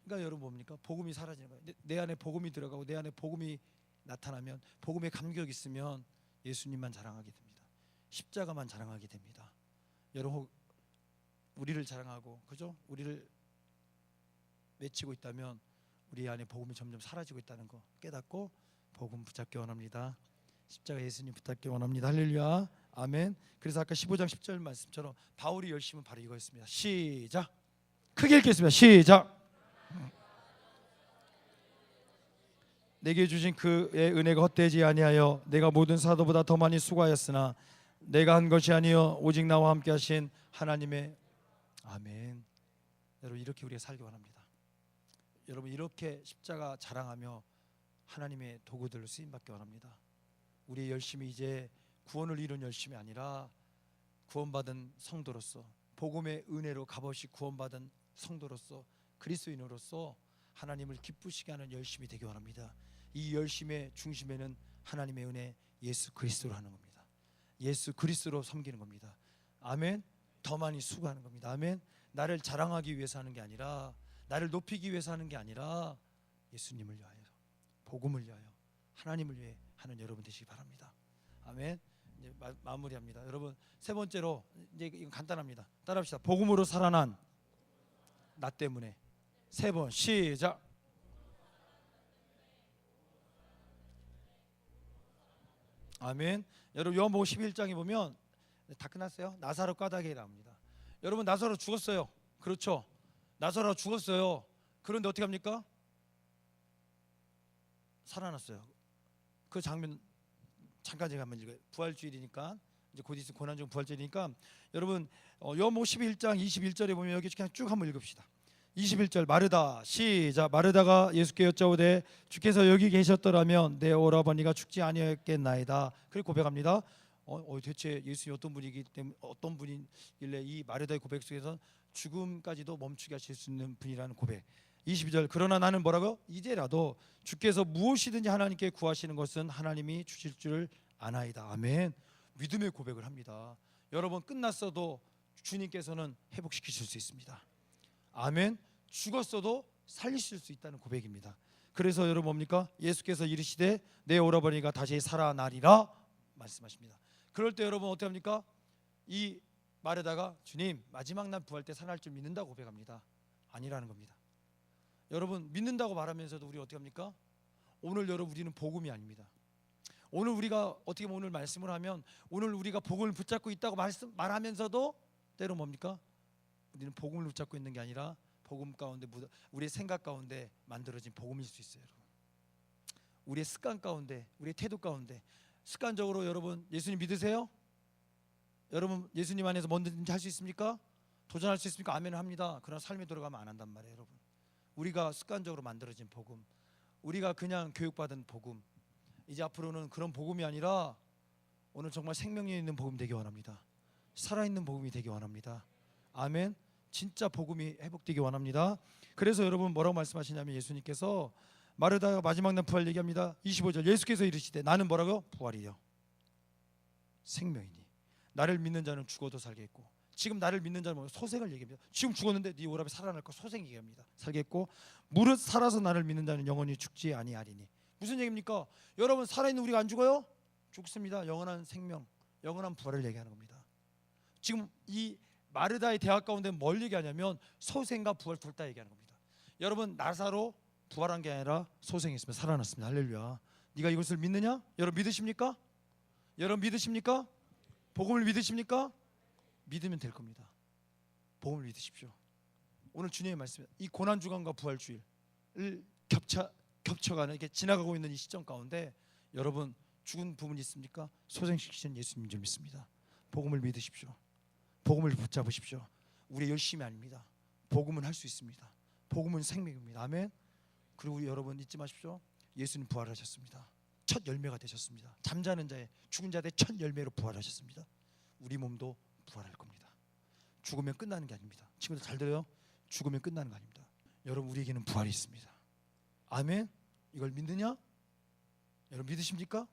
그러니까 여러분 뭡니까? 복음이 사라지는 거예요. 내 안에 복음이 들어가고 내 안에 복음이 나타나면, 복음의 감격이 있으면 예수님만 자랑하게 됩니다. 십자가만 자랑하게 됩니다. 여러분, 우리를 자랑하고, 그죠? 우리를 외치고 있다면 우리 안에 복음이 점점 사라지고 있다는 거 깨닫고 복음 붙잡기 원합니다. 십자가 예수님 붙잡기 원합니다. 할렐루야. 아멘. 그래서 아까 15장 10절 말씀처럼 바울이 열심은 바로 이거였습니다. 시작. 크게 읽겠습니다. 시작. 내게 주신 그의 은혜가 헛되지 아니하여 내가 모든 사도보다 더 많이 수고하였으나 내가 한 것이 아니요 오직 나와 함께 하신 하나님의. 아멘. 여러분, 이렇게 우리가 살기 원합니다. 여러분, 이렇게 십자가 자랑하며 하나님의 도구들로 쓰임받기 원합니다. 우리의 열심이 이제 구원을 이룬 열심이 아니라 구원받은 성도로서, 복음의 은혜로 값없이 구원받은 성도로서, 그리스도인으로서 하나님을 기쁘시게 하는 열심이 되기 원합니다. 이 열심의 중심에는 하나님의 은혜, 예수 그리스도로 하는 겁니다. 예수 그리스도로 섬기는 겁니다. 아멘. 더 많이 수고하는 겁니다. 아멘. 나를 자랑하기 위해서 하는 게 아니라, 나를 높이기 위해서 하는 게 아니라 예수님을 위하여, 복음을 위하여, 하나님을 위해 하는 여러분 되시기 바랍니다. 아멘. 이제 마무리합니다. 여러분, 세 번째로, 이제 이건 간단합니다. 따라합시다. 복음으로 살아난 나 때문에. 세 번 시작. 아멘. 여러분, 요한복음 11장에 보면 다 끝났어요. 나사로 까닭에 나옵니다. 여러분, 나사로 죽었어요. 그렇죠? 나사로 죽었어요. 그런데 어떻게 합니까? 살아났어요. 그 장면 잠깐 제가 한번 읽어요. 부활주일이니까, 이제 곧 있을 고난 중 부활주일이니까, 여러분, 요한복음 11장 21절에 보면 여기 그냥 쭉 한번 읽읍시다. 21절 마르다 시작. 마르다가 예수께 여짜오되 주께서 여기 계셨더라면 내 오라버니가 죽지 아니었겠나이다. 그리고 고백합니다. 대체 예수님이 어떤 분이기 때문에, 어떤 분이길래 이 마르다의 고백 속에서 죽음까지도 멈추게 하실 수 있는 분이라는 고백. 22절 그러나 나는 뭐라고? 이제라도 주께서 무엇이든지 하나님께 구하시는 것은 하나님이 주실 줄 아나이다. 아멘. 믿음의 고백을 합니다. 여러분, 끝났어도 주님께서는 회복시키실 수 있습니다. 아멘. 죽었어도 살리실 수 있다는 고백입니다. 그래서 여러분 뭡니까? 예수께서 이르시되 내 오라버니가 다시 살아나리라 말씀하십니다. 그럴 때 여러분 어떻게 합니까? 이 말에다가 주님 마지막 날 부활 때 살아날 줄 믿는다고 고백합니다. 아니라는 겁니다. 여러분 믿는다고 말하면서도 우리 어떻게 합니까? 오늘 여러분 우리는 복음이 아닙니다. 오늘 우리가 어떻게 보면 오늘 말씀을 하면 오늘 우리가 복음을 붙잡고 있다고 말하면서도 때로 뭡니까? 우리는 복음을 붙잡고 있는 게 아니라 복음 가운데 우리의 생각 가운데 만들어진 복음일 수 있어요. 여러분. 우리의 습관 가운데 우리의 태도 가운데 습관적으로 여러분 예수님 믿으세요? 여러분 예수님 안에서 뭐든지 할 수 있습니까? 도전할 수 있습니까? 아멘을 합니다. 그러나 삶에 들어가면 안 한단 말이에요. 여러분 우리가 습관적으로 만들어진 복음, 우리가 그냥 교육받은 복음, 이제 앞으로는 그런 복음이 아니라 오늘 정말 생명력 있는 복음 되기 원합니다. 살아있는 복음이 되기 원합니다. 아멘. 진짜 복음이 회복되기 원합니다. 그래서 여러분 뭐라고 말씀하시냐면 예수님께서 마르다가 마지막 날 부활 얘기합니다. 25절 예수께서 이르시되 나는 뭐라고요? 부활이요 생명이니 나를 믿는 자는 죽어도 살겠고, 지금 나를 믿는 자는 소생을 얘기합니다. 지금 죽었는데 네 오랍에 살아날 거 소생 얘기합니다. 살겠고 무릇 살아서 나를 믿는 자는 영원히 죽지 아니하리니. 무슨 얘기입니까? 여러분 살아있는 우리가 안 죽어요? 죽습니다. 영원한 생명, 영원한 부활을 얘기하는 겁니다. 지금 이 마르다의 대학 가운데 뭘 얘기하냐면 소생과 부활 둘 다 얘기하는 겁니다. 여러분 나사로 부활한 게 아니라 소생했습니다. 살아났습니다. 할렐루야. 네가 이것을 믿느냐? 여러분 믿으십니까? 여러분 믿으십니까? 복음을 믿으십니까? 믿으면 될 겁니다. 복음을 믿으십시오. 오늘 주님의 말씀, 이 고난 주간과 부활 주일을 겹쳐가는 이렇게 지나가고 있는 이 시점 가운데 여러분 죽은 부분이 있습니까? 소생시키신 예수님인 줄 믿습니다. 복음을 믿으십시오. 복음을 붙잡으십시오. 우리 열심이 아닙니다. 복음은 할 수 있습니다. 복음은 생명입니다. 아멘. 그리고 우리 여러분 잊지 마십시오. 예수님 부활하셨습니다. 첫 열매가 되셨습니다. 잠자는 자의 죽은 자의 첫 열매로 부활하셨습니다. 우리 몸도 부활할 겁니다. 죽으면 끝나는 게 아닙니다. 친구들 잘 들어요? 죽으면 끝나는 거 아닙니다. 여러분 우리에게는 부활이 있습니다. 아멘. 이걸 믿느냐? 여러분 믿으십니까?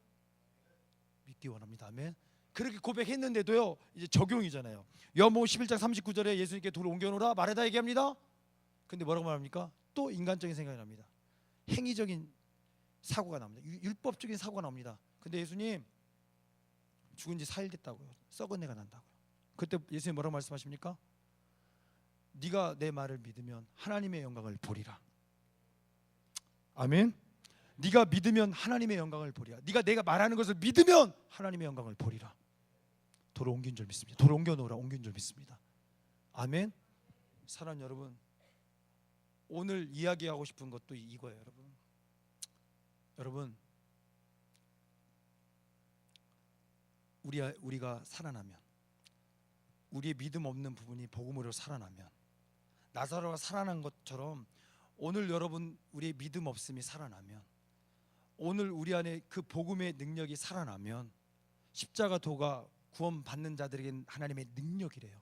믿기 원합니다. 아멘. 그렇게 고백했는데도요 이제 적용이잖아요. 요한복음 11장 39절에 예수님께 돌을 옮겨놓으라 말하다 얘기합니다. 근데 뭐라고 말합니까? 또 인간적인 생각이 납니다. 행위적인 사고가 납니다. 율법적인 사고가 나옵니다. 근데 예수님 죽은 지 4일 됐다고요. 썩은 내가 난다고요. 그때 예수님 뭐라고 말씀하십니까? 네가 내 말을 믿으면 하나님의 영광을 보리라. 아멘. 네가 믿으면 하나님의 영광을 보리라. 네가 내가 말하는 것을 믿으면 하나님의 영광을 보리라. 돌을 옮긴 줄 믿습니다. 돌을 옮겨놓으라. 옮긴 줄 믿습니다. 아멘. 사랑하는 여러분, 오늘 이야기하고 싶은 것도 이거예요. 여러분 우리가 살아나면, 우리의 믿음 없는 부분이 복음으로 살아나면, 나사로가 살아난 것처럼 오늘 여러분 우리의 믿음 없음이 살아나면, 오늘 우리 안에 그 복음의 능력이 살아나면 십자가 도가 구원받는 자들에게는 하나님의 능력이래요.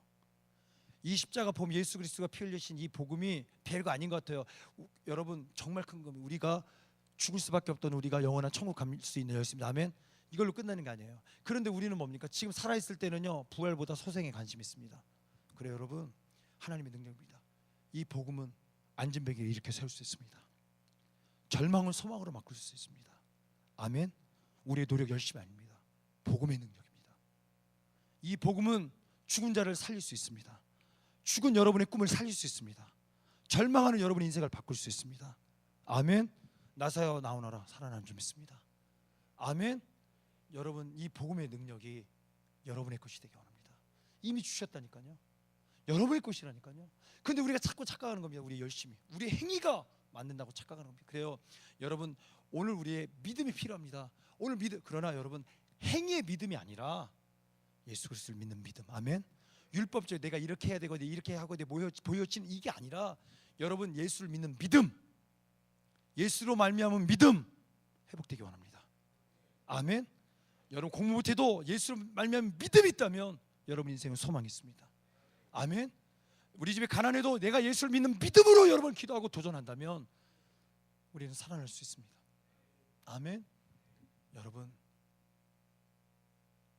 이 십자가 보면 예수 그리스도가 피 흘리신 이 복음이 별거 아닌 것 같아요. 여러분 정말 큰 겁니다. 우리가 죽을 수밖에 없던 우리가 영원한 천국 갈 수 있는 열심입니다. 아멘. 이걸로 끝나는 게 아니에요. 그런데 우리는 뭡니까? 지금 살아있을 때는요 부활보다 소생에 관심이 있습니다. 그래요 여러분, 하나님의 능력입니다. 이 복음은 안진뱅이를 일으켜 세울 수 있습니다. 절망을 소망으로 바꿀 수 있습니다. 아멘. 우리의 노력 열심이 아닙니다. 복음의 능력입니다. 이 복음은 죽은 자를 살릴 수 있습니다. 죽은 여러분의 꿈을 살릴 수 있습니다. 절망하는 여러분의 인생을 바꿀 수 있습니다. 아멘. 나사여 나오너라 살아난 줄 믿습니다. 아멘. 여러분 이 복음의 능력이 여러분의 것이 되기 원합니다. 이미 주셨다니까요. 여러분의 것이라니까요. 근데 우리가 자꾸 착각하는 겁니다. 우리의 열심이, 우리의 행위가 만든다고 착각하는 겁니다. 그래요 여러분, 오늘 우리의 믿음이 필요합니다. 오늘 믿음, 그러나 여러분 행위의 믿음이 아니라 예수 그리스도를 믿는 믿음. 아멘. 율법적으로 내가 이렇게 해야 되고 이렇게 하고 보여지는 이게 아니라 여러분 예수를 믿는 믿음, 예수로 말미암은 믿음 회복되기 원합니다. 아멘. 여러분 공부 못해도 예수로 말미암은 믿음이 있다면 여러분 인생은 소망이 있습니다. 아멘. 우리 집에 가난해도 내가 예수를 믿는 믿음으로 여러분 기도하고 도전한다면 우리는 살아날 수 있습니다. 아멘. 여러분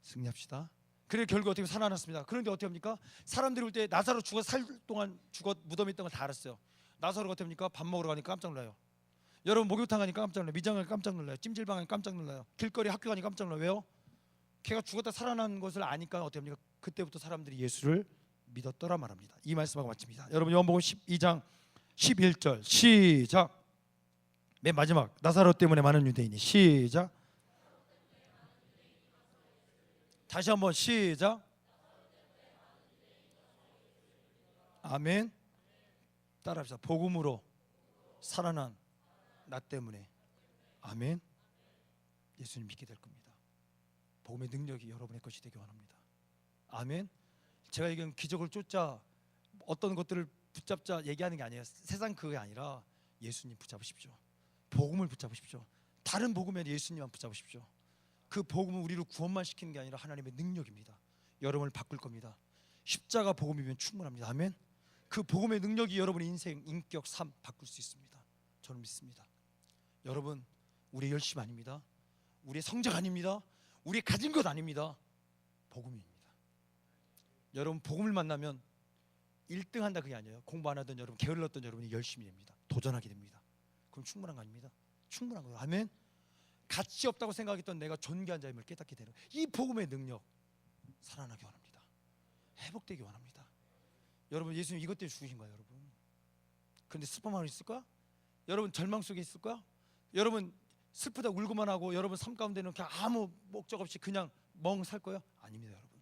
승리합시다. 그래 결국 어떻게 살아났습니다. 그런데 어떻게 합니까? 사람들이 올 때 나사로 죽어 살 동안 죽어 무덤에 있던 걸 다 알았어요. 나사로가 어떻게 합니까? 밥 먹으러 가니까 깜짝 놀라요. 여러분 목욕탕 가니까 깜짝 놀라요. 미장 가니까 깜짝 놀라요. 찜질방 가니까 깜짝 놀라요. 길거리 학교 가니까 깜짝 놀라요. 왜요? 걔가 죽었다 살아난 것을 아니까 어떻게 합니까? 그때부터 사람들이 예수를 믿었더라 말합니다. 이 말씀하고 마칩니다. 여러분 요한복음 12장 11절 시작. 맨 마지막 나사로 때문에 많은 유대인이 시작. 다시 한번 시작. 아멘. 따라합시다. 복음으로 살아난 나 때문에. 아멘. 예수님 믿게 될 겁니다. 복음의 능력이 여러분의 것이 되기 원합니다. 아멘. 제가 얘기한 기적을 쫓자 어떤 것들을 붙잡자 얘기하는 게 아니에요. 세상 그게 아니라 예수님 붙잡으십시오. 복음을 붙잡으십시오. 다른 복음에 예수님만 붙잡으십시오. 그 복음은 우리를 구원만 시키는 게 아니라 하나님의 능력입니다. 여러분을 바꿀 겁니다. 십자가 복음이면 충분합니다. 아멘. 그 복음의 능력이 여러분의 인생, 인격, 삶 바꿀 수 있습니다. 저는 믿습니다. 여러분, 우리의 열심 아닙니다. 우리의 성적 아닙니다. 우리의 가진 것 아닙니다. 복음입니다. 여러분 복음을 만나면 1등 한다 그게 아니에요. 공부 안 하던 여러분, 게을렀던 여러분이 열심히 됩니다. 도전하게 됩니다. 그럼 충분한 거 아닙니다. 충분한 거예요. 아멘. 가치 없다고 생각했던 내가 존귀한 자임을 깨닫게 되는 이 복음의 능력 살아나기 원합니다. 회복되기 원합니다. 여러분 예수님 이것 때문에 죽으신 거예요. 여러분 그런데 슬퍼만 있을까? 여러분 절망 속에 있을까? 여러분 슬프다 울고만 하고 여러분 삶 가운데는 그냥 아무 목적 없이 그냥 멍 살 거예요? 아닙니다. 여러분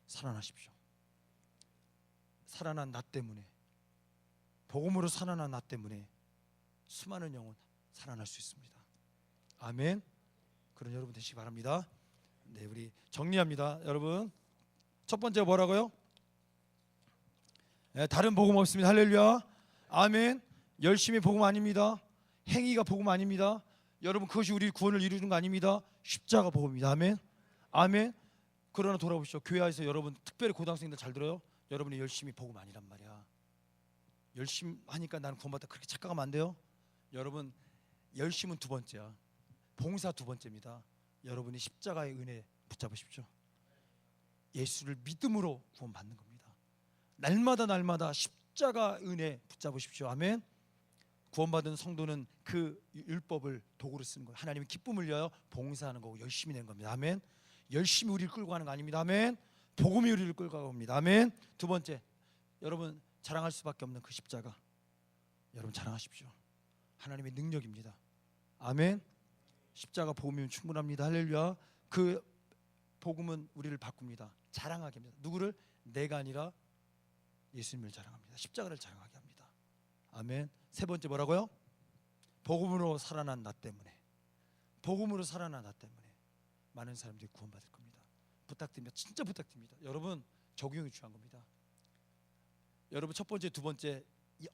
살아나십시오. 살아난 나 때문에, 복음으로 살아난 나 때문에 수많은 영혼 살아날 수 있습니다. 아멘. 그런 여러분 되시기 바랍니다. 네, 우리 정리합니다. 여러분 첫 번째 뭐라고요? 네, 다른 복음 없습니다. 할렐루야. 아멘. 열심히 복음 아닙니다. 행위가 복음 아닙니다. 여러분 그것이 우리 구원을 이루는 거 아닙니다. 십자가 복음입니다. 아멘. 아멘. 그러나 돌아보시죠. 교회 안에서 여러분 특별히 고등학생들 잘 들어요. 여러분이 열심히 복음 아니란 말이야. 열심히 하니까 나는 구원받다 그렇게 착각하면 안 돼요. 여러분 열심은 두 번째야. 봉사 두 번째입니다. 여러분이 십자가의 은혜 붙잡으십시오. 예수를 믿음으로 구원받는 겁니다. 날마다 십자가 은혜 붙잡으십시오. 아멘. 구원받은 성도는 그 율법을 도구로 쓰는 거예요. 하나님의 기쁨을 위하여 봉사하는 거고 열심히 낸 겁니다. 아멘. 열심히 우리를 끌고 가는 거 아닙니다. 아멘. 복음이 우리를 끌고 갑니다. 아멘. 두 번째, 여러분 자랑할 수밖에 없는 그 십자가 여러분 자랑하십시오. 하나님의 능력입니다. 아멘. 십자가 복음이면 충분합니다. 할렐루야. 그 복음은 우리를 바꿉니다. 자랑하게 합니다. 누구를? 내가 아니라 예수님을 자랑합니다. 십자가를 자랑하게 합니다. 아멘. 세 번째 뭐라고요? 복음으로 살아난 나 때문에, 복음으로 살아난 나 때문에 많은 사람들이 구원받을 겁니다. 부탁드립니다. 진짜 부탁드립니다. 여러분 적용이 중요한 겁니다. 여러분 첫 번째, 두 번째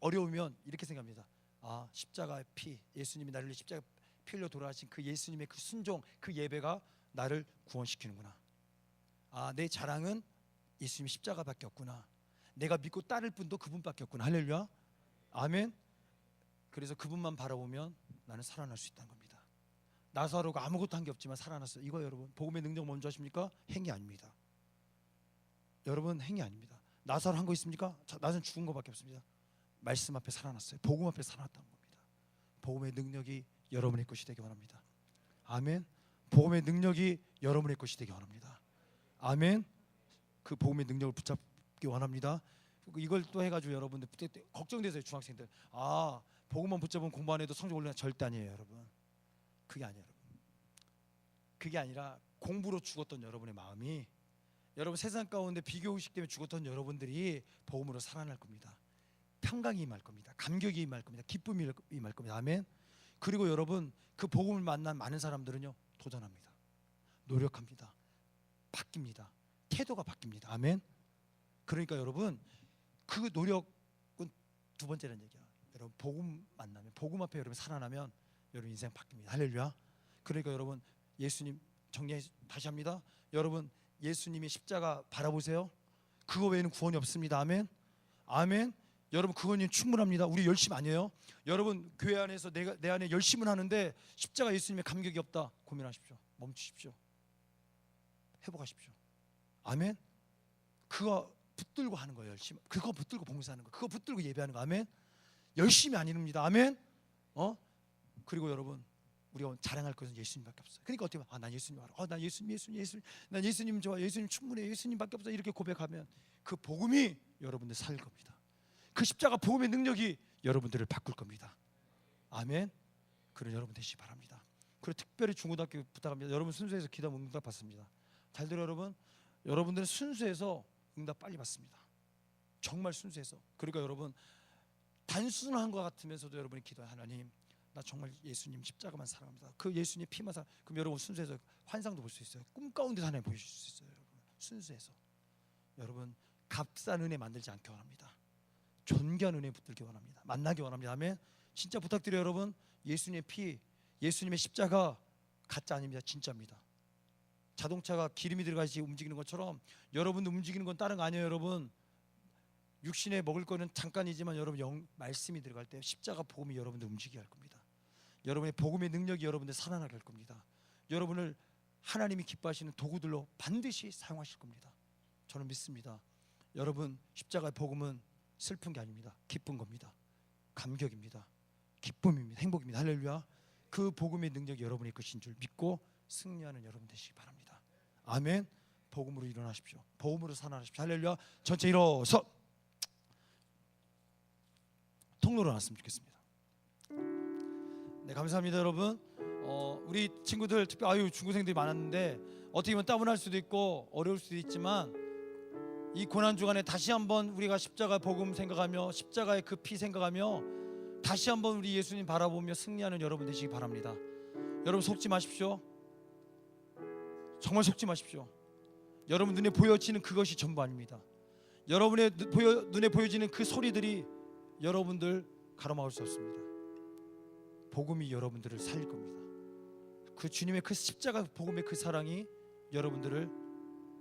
어려우면 이렇게 생각합니다. 아, 십자가의 피, 예수님이 나를 위해 십자가 피 흘려 돌아가신 그 예수님의 그 순종, 그 예배가 나를 구원시키는구나. 아, 내 자랑은 예수님 십자가밖에 없구나. 내가 믿고 따를 분도 그분밖에 없구나. 할렐루야. 아멘. 그래서 그분만 바라보면 나는 살아날 수 있다는 겁니다. 나사로가 아무것도 한 게 없지만 살아났어요. 이거 여러분 복음의 능력 뭔지 아십니까? 행위 아닙니다. 여러분 행위 아닙니다. 나사로 한 거 있습니까? 나는 죽은 거밖에 없습니다. 말씀 앞에 살아났어요. 복음 앞에 살아났다는 겁니다. 복음의 능력이 여러분의 것이 되기 원합니다. 아멘. 복음의 능력이 여러분의 것이 되기 원합니다. 아멘. 그 복음의 능력을 붙잡기 원합니다. 이걸 또 해가지고 여러분들 걱정되세요. 중학생들. 아, 복음만 붙잡으면 공부 안 해도 성적 올리나? 절대 아니에요. 여러분 그게 아니에요. 여러분 그게 아니라 공부로 죽었던 여러분의 마음이, 여러분 세상 가운데 비교의식 때문에 죽었던 여러분들이 복음으로 살아날 겁니다. 평강이 임할 겁니다. 감격이 임할 겁니다. 기쁨이 임할 겁니다. 아멘. 그리고 여러분 그 복음을 만난 많은 사람들은요 도전합니다. 노력합니다. 바뀝니다. 태도가 바뀝니다. 아멘. 그러니까 여러분 그 노력은 두 번째라는 얘기야. 여러분 복음 만나면, 복음 앞에 여러분 살아나면 여러분 인생 바뀝니다. 할렐루야. 그러니까 여러분 예수님 정리해 다시 합니다. 여러분 예수님의 십자가 바라보세요. 그거 외에는 구원이 없습니다. 아멘. 아멘. 여러분 그거는 충분합니다. 우리 열심 아니에요. 여러분 교회 안에서 내 안에 열심은 하는데 십자가 예수님의 감격이 없다. 고민하십시오. 멈추십시오. 회복하십시오. 아멘. 그거 붙들고 하는 거예요. 열심히. 그거 붙들고 봉사하는 거. 그거 붙들고 예배하는 거. 아멘. 열심히 안 이룹니다. 아멘. 그리고 여러분, 우리가 자랑할 것은 예수님밖에 없어요. 그러니까 어떻게 난 예수님 알아. 난 예수님, 난 예수님 좋아. 예수님 충분해. 예수님밖에 없어. 이렇게 고백하면 그 복음이 여러분들 살 겁니다. 그 십자가 복음의 능력이 여러분들을 바꿀 겁니다. 아멘. 그런 여러분 되시기 바랍니다. 그리고 특별히 중고등학교 부탁합니다. 여러분 순수해서 기도하면 응답 받습니다. 잘 들어요 여러분. 여러분들은 순수해서 응답 빨리 받습니다. 정말 순수해서. 그러니까 여러분 단순한 것 같으면서도 여러분이 기도해. 하나님, 나 정말 예수님 십자가만 사랑합니다. 그 예수님 피만 사랑. 그럼 여러분 순수해서 환상도 볼 수 있어요. 꿈 가운데서 하나님 보여주실 수 있어요. 여러분 순수해서. 여러분 값싼 은혜 만들지 않기 원합니다. 존귀한 은혜 붙들기 원합니다. 만나기 원합니다. 아멘. 진짜 부탁드려요 여러분. 예수님의 피, 예수님의 십자가 가짜 아닙니다. 진짜입니다. 자동차가 기름이 들어가지 움직이는 것처럼 여러분도 움직이는 건 다른 거 아니에요 여러분. 육신에 먹을 거는 잠깐이지만 여러분 말씀이 들어갈 때 십자가 복음이 여러분들 움직이게 할 겁니다. 여러분의 복음의 능력이 여러분들 살아나게 할 겁니다. 여러분을 하나님이 기뻐하시는 도구들로 반드시 사용하실 겁니다. 저는 믿습니다. 여러분 십자가의 복음은 슬픈 게 아닙니다. 기쁜 겁니다. 감격입니다. 기쁨입니다. 행복입니다. 할렐루야. 그 복음의 능력이 여러분의 것인 줄 믿고 승리하는 여러분 되시기 바랍니다. 아멘. 복음으로 일어나십시오. 복음으로 살아나십시오. 할렐루야. 전체 일어서 통로로 나왔으면 좋겠습니다. 네, 감사합니다 여러분. 우리 친구들 특히 중고생들이 많았는데 어떻게 보면 따분할 수도 있고 어려울 수도 있지만 이 고난 주간에 다시 한번 우리가 십자가 복음 생각하며 십자가의 그 피 생각하며 다시 한번 우리 예수님 바라보며 승리하는 여러분 되시기 바랍니다. 여러분 속지 마십시오. 정말 속지 마십시오. 여러분 눈에 보여지는 그것이 전부 아닙니다. 여러분의 눈에 보여지는 그 소리들이 여러분들 가로막을 수 없습니다. 복음이 여러분들을 살릴 겁니다. 그 주님의 그 십자가 복음의 그 사랑이 여러분들을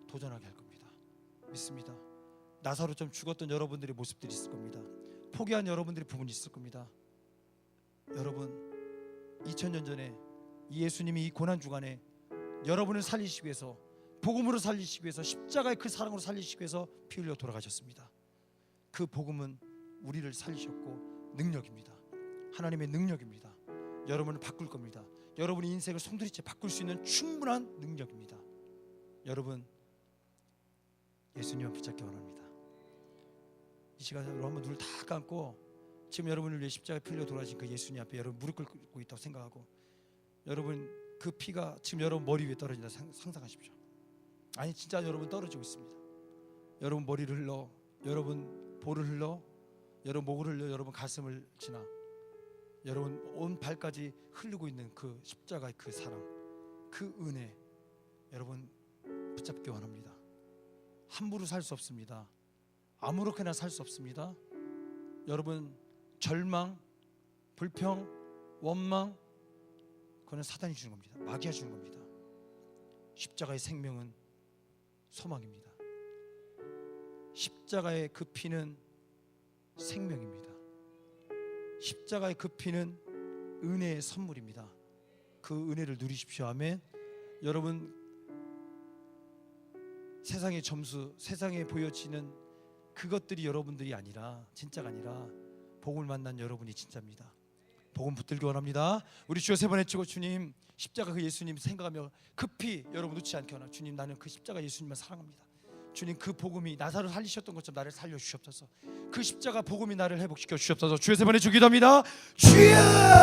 도전하게 할 겁니다. 믿습니다. 나사로처럼 죽었던 여러분들의 모습들이 있을 겁니다. 포기한 여러분들의 부분이 있을 겁니다. 여러분 2000년 전에 이 예수님이 이 고난 주간에 여러분을 살리시기 위해서 복음으로 살리시기 위해서 십자가의 그 사랑으로 살리시기 위해서 피 흘려 돌아가셨습니다. 그 복음은 우리를 살리셨고 능력입니다. 하나님의 능력입니다. 여러분을 바꿀 겁니다. 여러분의 인생을 송두리째 바꿀 수 있는 충분한 능력입니다. 여러분 예수님을 붙잡기 원합니다. 이 시간에 여러분 한번 눈을 다 감고 지금 여러분을 위해 십자가에 피 흘려 돌아가신 그 예수님 앞에 여러분 무릎 꿇고 있다고 생각하고 여러분 그 피가 지금 여러분 머리 위에 떨어진다 상상하십시오. 아니 진짜 여러분 떨어지고 있습니다. 여러분 머리를 흘러, 여러분 볼을 흘러, 여러분 목을 흘러, 여러분 가슴을 지나 여러분 온 발까지 흐르고 있는 그 십자가의 그 사랑, 그 은혜 여러분 붙잡기 원합니다. 함부로 살 수 없습니다. 아무렇게나 살 수 없습니다. 여러분 절망, 불평, 원망 그거는 사단이 주는 겁니다. 마귀가 주는 겁니다. 십자가의 생명은 소망입니다. 십자가의 그 피는 생명입니다. 십자가의 그 피는 은혜의 선물입니다. 그 은혜를 누리십시오. 아멘. 여러분 세상의 점수, 세상에 보여지는 그것들이 여러분들이 아니라 진짜가 아니라 복음을 만난 여러분이 진짜입니다. 복음 붙들기 원합니다. 우리 주여 세 번 외치고 주님 십자가 그 예수님 생각하며 급히 여러분 놓지 않게 하나. 주님 나는 그 십자가 예수님만 사랑합니다. 주님 그 복음이 나사로 살리셨던 것처럼 나를 살려 주시옵소서. 그 십자가 복음이 나를 회복시켜 주시옵소서. 주여 세 번 외치고 기도합니다. 주여